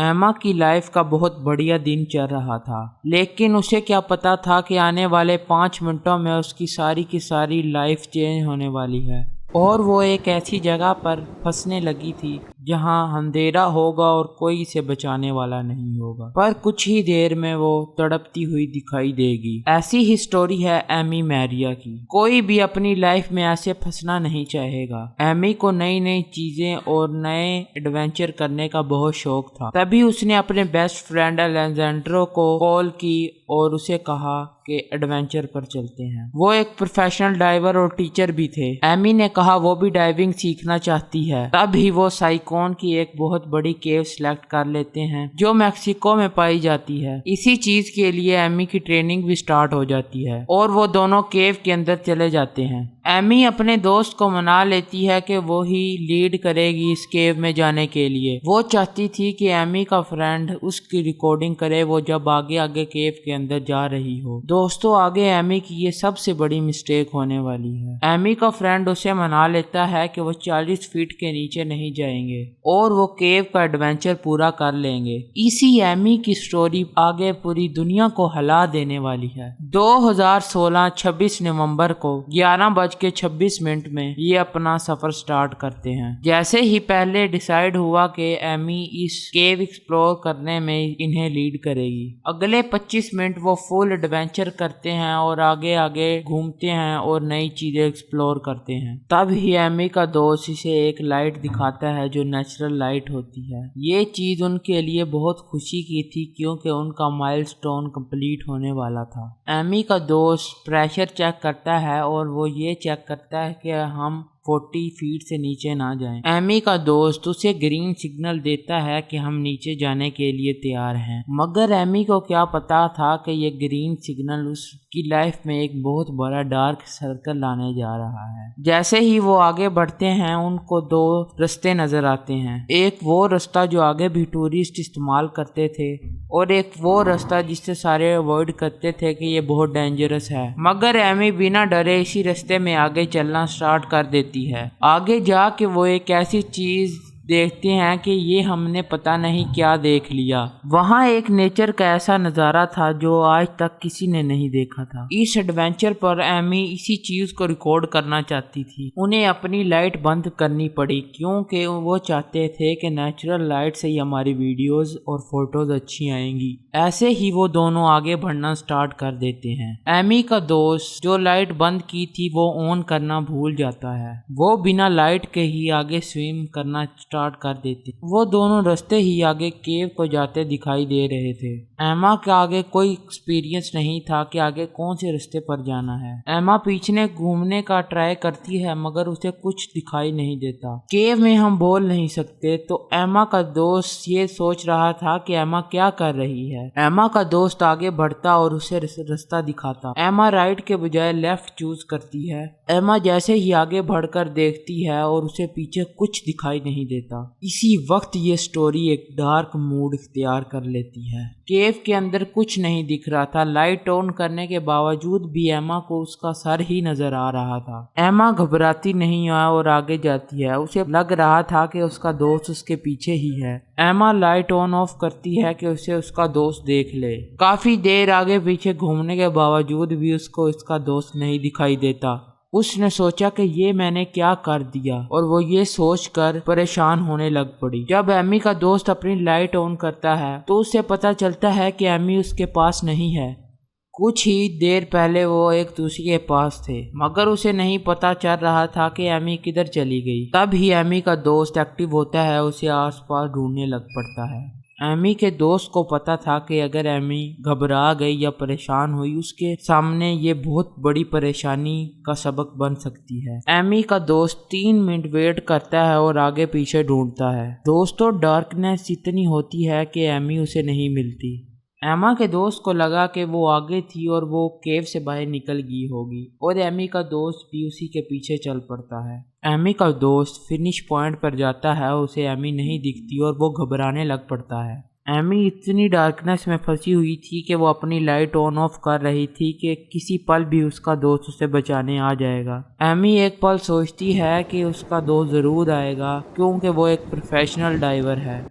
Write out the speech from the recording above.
ایما کی لائف کا بہت بڑھیا دن چل رہا تھا، لیکن اسے کیا پتا تھا کہ آنے والے 5 منٹوں میں اس کی ساری لائف چینج ہونے والی ہے، اور وہ ایک ایسی جگہ پر پھنسنے لگی تھی جہاں اندھیرا ہوگا اور کوئی اسے بچانے والا نہیں ہوگا، پر کچھ ہی دیر میں وہ تڑپتی ہوئی دکھائی دے گی۔ ایسی ہی سٹوری ہے ایمی میریا کی۔ کوئی بھی اپنی لائف میں ایسے پھنسنا نہیں چاہے گا۔ ایمی کو نئی چیزیں اور نئے ایڈونچر کرنے کا بہت شوق تھا، تبھی اس نے اپنے بیسٹ فرینڈ الیگزینڈرو کو کال کی اور اسے کہا کہ ایڈونچر پر چلتے ہیں۔ وہ ایک پروفیشنل ڈائیور اور ٹیچر بھی تھے۔ ایمی نے کہا وہ بھی ڈائیونگ سیکھنا چاہتی ہے۔ تب ہی وہ سائیکون کی ایک بہت بڑی کیو سلیکٹ کر لیتے ہیں جو میکسیکو میں پائی جاتی ہے۔ اسی چیز کے لیے ایمی کی ٹریننگ بھی سٹارٹ ہو جاتی ہے اور وہ دونوں کیو کے اندر چلے جاتے ہیں۔ ایمی اپنے دوست کو منا لیتی ہے کہ وہ ہی لیڈ کرے گی اس کیو میں جانے کے لیے۔ وہ چاہتی تھی کہ ایمی کا فرینڈ اس کی ریکارڈنگ کرے وہ جب آگے کیو کے اندر جا رہی ہو۔ دوستوں، آگے ایمی کی یہ سب سے بڑی مسٹیک ہونے والی ہے۔ ایمی کا فرینڈ اسے منا لیتا ہے کہ وہ 40 فٹ کے نیچے نہیں جائیں گے اور وہ کیو کا ایڈونچر پورا کر لیں گے۔ اسی ایمی کی سٹوری آگے پوری دنیا کو ہلا دینے والی ہے۔ 2016 26 نومبر کو 11:26 میں یہ اپنا سفر سٹارٹ کرتے ہیں۔ جیسے ہی پہلے ڈیسائیڈ ہوا کہ ایمی اس کیو ایکسپلور کرنے میں انہیں لیڈ کرے گی، اگلے 25 منٹ وہ فل ایڈونچر کرتے ہیں اور آگے گھومتے ہیں اور نئی چیزیں ایکسپلور کرتے ہیں۔ تب ہی ایمی کا دوست اسے ایک لائٹ دکھاتا ہے جو نیچرل لائٹ ہوتی ہے۔ یہ چیز ان کے لیے بہت خوشی کی تھی کیونکہ ان کا مائل سٹون کمپلیٹ ہونے والا تھا۔ ایمی کا دوست پریشر چیک کرتا ہے اور وہ یہ چیک کرتا ہے کہ ہم 40 فٹ سے نیچے نہ جائیں۔ ایمی کا دوست اسے گرین سگنل دیتا ہے کہ ہم نیچے جانے کے لیے تیار ہیں، مگر ایمی کو کیا پتا تھا کہ یہ گرین سگنل اس کی لائف میں ایک بہت بڑا ڈارک سرکل لانے جا رہا ہے۔ جیسے ہی وہ آگے بڑھتے ہیں ان کو 2 رستے نظر آتے ہیں، ایک وہ رستہ جو آگے بھی ٹورسٹ استعمال کرتے تھے اور ایک وہ رستہ جس سے سارے اوائڈ کرتے تھے کہ یہ بہت ڈینجرس ہے، مگر ایمی بنا ڈرے اسی رستے میں آگے چلنا سٹارٹ کر دیتی ہے۔ آگے جا کے وہ ایک ایسی چیز دیکھتے ہیں کہ یہ ہم نے پتہ نہیں کیا دیکھ لیا۔ وہاں ایک نیچر کا ایسا نظارہ تھا جو آج تک کسی نے نہیں دیکھا تھا۔ اس ایڈونچر پر ایمی اسی چیز کو ریکارڈ کرنا چاہتی تھی۔ انہیں اپنی لائٹ بند کرنی پڑی کیونکہ وہ چاہتے تھے کہ نیچرل لائٹ سے ہی ہماری ویڈیوز اور فوٹوز اچھی آئیں گی۔ ایسے ہی وہ دونوں آگے بڑھنا سٹارٹ کر دیتے ہیں۔ ایمی کا دوست جو لائٹ بند کی تھی وہ آن کرنا بھول جاتا ہے۔ وہ بنا لائٹ کے ہی آگے سوئم کرنا سٹارٹ کر دیتے۔ وہ دونوں رستے ہی آگے کیو کو جاتے دکھائی دے رہے تھے۔ ایما کے آگے کوئی ایکسپیرینس نہیں تھا کہ آگے کون سے رستے پر جانا ہے۔ ایما پیچھے گھومنے کا ٹرائی کرتی ہے مگر اسے کچھ دکھائی نہیں دیتا۔ کیو میں ہم بول نہیں سکتے تو ایما کا دوست یہ سوچ رہا تھا کہ ایما کیا کر رہی ہے۔ ایما کا دوست آگے بڑھتا اور اسے رستہ دکھاتا۔ ایما رائٹ کے بجائے لیفٹ چوز کرتی ہے۔ ایما جیسے ہی آگے بڑھ کر دیکھتی ہے اور اسے پیچھے کچھ دکھائی نہیں دیتا۔ اسی وقت یہ سٹوری ایک ڈارک موڈ اختیار کر لیتی ہے۔ کیو کے اندر کچھ نہیں دکھ رہا تھا، لائٹ آن کرنے کے باوجود بھی ایما کو اس کا سر ہی نظر آ رہا تھا۔ ایما گھبراتی نہیں ہے اور آگے جاتی ہے۔ اسے لگ رہا تھا کہ اس کا دوست اس کے پیچھے ہی ہے۔ ایما لائٹ آن آف کرتی ہے کہ اسے اس کا دوست دیکھ لے۔ کافی دیر آگے پیچھے گھومنے کے باوجود بھی اس کو اس کا دوست نہیں دکھائی دیتا۔ اس نے سوچا کہ یہ میں نے کیا کر دیا اور وہ یہ سوچ کر پریشان ہونے لگ پڑی۔ جب ایمی کا دوست اپنی لائٹ آن کرتا ہے تو اسے پتا چلتا ہے کہ ایمی اس کے پاس نہیں ہے۔ کچھ ہی دیر پہلے وہ ایک دوسرے کے پاس تھے مگر اسے نہیں پتا چل رہا تھا کہ ایمی کدھر چلی گئی۔ تب ہی ایمی کا دوست ایکٹیو ہوتا ہے، اسے آس پاس ڈھونڈنے لگ پڑتا ہے۔ ایمی کے دوست کو پتا تھا کہ اگر ایمی گھبرا گئی یا پریشان ہوئی اس کے سامنے یہ بہت بڑی پریشانی کا سبب بن سکتی ہے۔ ایمی کا دوست 3 منٹ ویٹ کرتا ہے اور آگے پیچھے ڈھونڈتا ہے۔ دوستوں، ڈارکنیس اتنی ہوتی ہے کہ ایمی اسے نہیں ملتی۔ ایما کے دوست کو لگا کہ وہ آگے تھی اور وہ کیو سے باہر نکل گئی ہوگی اور ایمی کا دوست بھی اسی کے پیچھے چل پڑتا ہے۔ ایمی کا دوست فنش پوائنٹ پر جاتا ہے، اسے ایمی نہیں دکھتی اور وہ گھبرانے لگ پڑتا ہے۔ ایمی اتنی ڈارکنیس میں پھنسی ہوئی تھی کہ وہ اپنی لائٹ آن آف کر رہی تھی کہ کسی پل بھی اس کا دوست اسے بچانے آ جائے گا۔ ایمی ایک پل سوچتی ہے کہ اس کا دوست ضرور آئے گا کیونکہ وہ ایک پروفیشنل ڈائیور ہے۔